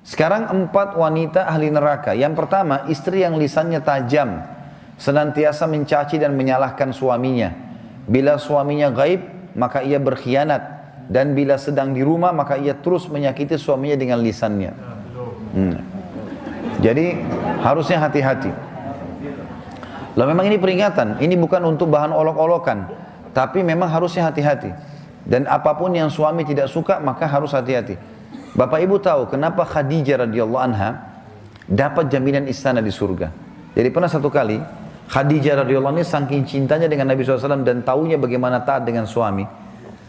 Sekarang 4 wanita ahli neraka. Yang pertama, istri yang lisannya tajam, senantiasa mencaci dan menyalahkan suaminya. Bila suaminya gaib, maka ia berkhianat. Dan bila sedang di rumah, maka ia terus menyakiti suaminya dengan lisannya. Jadi harusnya hati-hati. Lalu memang ini peringatan, ini bukan untuk bahan olok-olokan, tapi memang harusnya hati-hati. Dan apapun yang suami tidak suka, maka harus hati-hati. Bapak Ibu tahu kenapa Khadijah radhiyallahu anha dapat jaminan istana di surga. Jadi pernah satu kali Khadijah radhiyallahu anha saking cintanya dengan Nabi SAW dan taunya bagaimana taat dengan suami,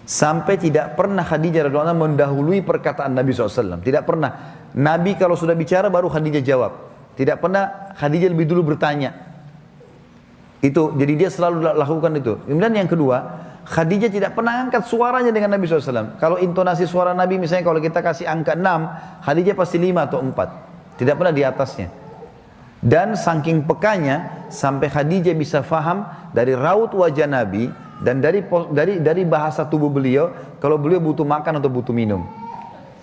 sampai tidak pernah Khadijah radhiyallahu anha mendahului perkataan Nabi SAW. Tidak pernah. Nabi kalau sudah bicara baru Khadijah jawab. Tidak pernah Khadijah lebih dulu bertanya. Itu jadi dia selalu lakukan itu. Kemudian yang kedua, Khadijah tidak pernah angkat suaranya dengan Nabi SAW. Kalau intonasi suara Nabi misalnya kalau kita kasih angka 6, Khadijah pasti 5 atau 4. Tidak pernah di atasnya. Dan saking pekanya sampai Khadijah bisa faham dari raut wajah Nabi dan dari bahasa tubuh beliau kalau beliau butuh makan atau butuh minum.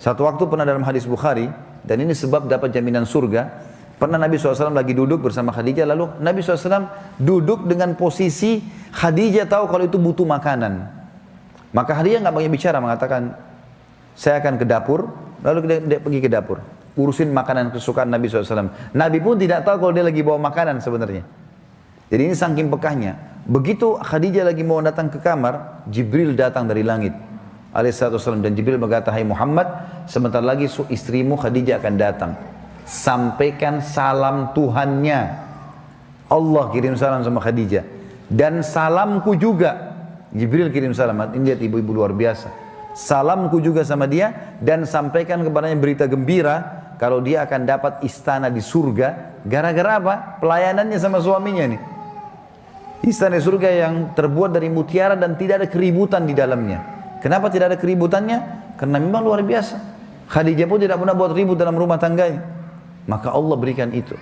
Satu waktu pernah dalam hadis Bukhari, dan ini sebab dapat jaminan surga, pernah Nabi SAW lagi duduk bersama Khadijah, lalu Nabi SAW duduk dengan posisi Khadijah tahu kalau itu butuh makanan. Maka Khadijah nggak banyak bicara, mengatakan, saya akan ke dapur, lalu dia pergi ke dapur, urusin makanan kesukaan Nabi SAW. Nabi pun tidak tahu kalau dia lagi bawa makanan sebenarnya. Jadi ini saking pekahnya. Begitu Khadijah lagi mau datang ke kamar, Jibril datang dari langit alaihissalam, dan Jibril berkata, hai Muhammad, sebentar lagi istrimu Khadijah akan datang. Sampaikan salam Tuhannya. Allah kirim salam sama Khadijah. Dan salamku juga. Jibril kirim salam. Ini lihat ibu-ibu luar biasa. Salamku juga sama dia. Dan sampaikan kepadanya berita gembira. Kalau dia akan dapat istana di surga. Gara-gara apa? Pelayanannya sama suaminya nih. Istana di surga yang terbuat dari mutiara dan tidak ada keributan di dalamnya. Kenapa tidak ada keributannya? Karena memang luar biasa. Khadijah pun tidak pernah buat ribut dalam rumah tangganya. Maka Allah berikan itu.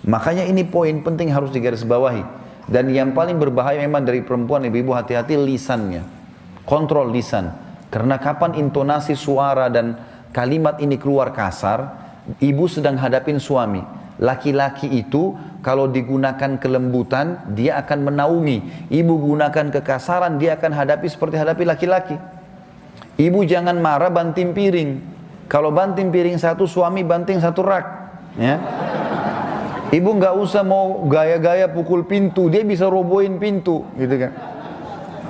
Makanya ini poin penting harus digarisbawahi. Dan yang paling berbahaya memang dari perempuan, ibu-ibu hati-hati lisannya. Kontrol lisan. Karena kapan intonasi suara dan kalimat ini keluar kasar, ibu sedang hadapin suami. Laki-laki itu kalau digunakan kelembutan, dia akan menaungi. Ibu gunakan kekasaran, dia akan hadapi seperti hadapi laki-laki. Ibu jangan marah banting piring. Kalau banting piring satu, suami banting satu rak. Ya. Ibu nggak usah mau gaya-gaya pukul pintu, dia bisa robohin pintu, gitu kan.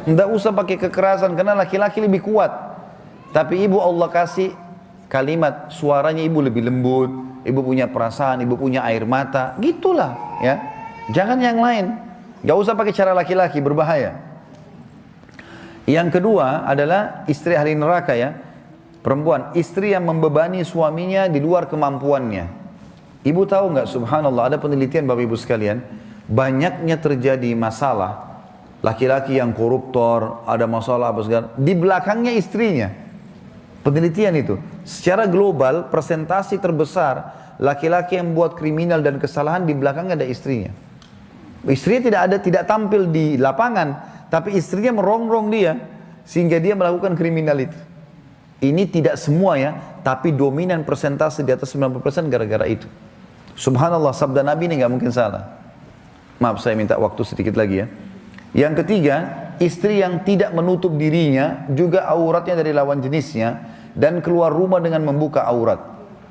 Nggak usah pakai kekerasan, karena laki-laki lebih kuat. Tapi ibu Allah kasih kalimat, suaranya ibu lebih lembut, ibu punya perasaan, ibu punya air mata, gitulah, ya. Jangan yang lain. Nggak usah pakai cara laki-laki, berbahaya. Yang kedua adalah istri ahli neraka, ya. Perempuan, istri yang membebani suaminya di luar kemampuannya. Ibu tahu nggak, subhanallah, ada penelitian Bapak Ibu sekalian, banyaknya terjadi masalah, laki-laki yang koruptor, ada masalah apa segala, di belakangnya istrinya. Penelitian itu, secara global persentase terbesar laki-laki yang buat kriminal dan kesalahan di belakangnya ada istrinya. Istrinya tidak tampil di lapangan, tapi istrinya merongrong dia sehingga dia melakukan kriminal itu. Ini tidak semua ya, tapi dominan persentase di atas 90% gara-gara itu. Subhanallah, sabda Nabi ini nggak mungkin salah. Maaf, saya minta waktu sedikit lagi ya. Yang ketiga, istri yang tidak menutup dirinya, juga auratnya dari lawan jenisnya, dan keluar rumah dengan membuka aurat.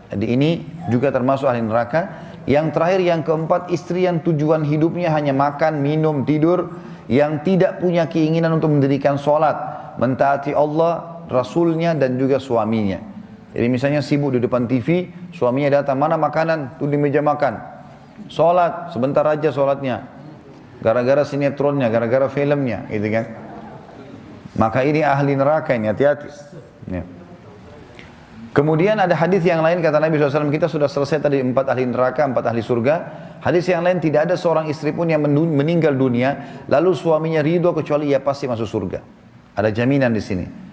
Jadi ini juga termasuk ahli neraka. Yang terakhir, yang keempat, istri yang tujuan hidupnya hanya makan, minum, tidur, yang tidak punya keinginan untuk mendirikan sholat, mentaati Allah, Rasulnya, dan juga suaminya. Jadi misalnya sibuk di depan TV, suaminya datang, mana makanan? Tuh di meja makan. Sholat, sebentar aja sholatnya. Gara-gara sinetronnya, gara-gara filmnya, gitu kan. Maka ini ahli neraka ini, hati-hati. Ya. Kemudian ada hadis yang lain, kata Nabi SAW, kita sudah selesai tadi 4 ahli neraka, 4 ahli surga. Hadis yang lain, tidak ada seorang istri pun yang meninggal dunia, lalu suaminya ridho kecuali ia pasti masuk surga. Ada jaminan di sini.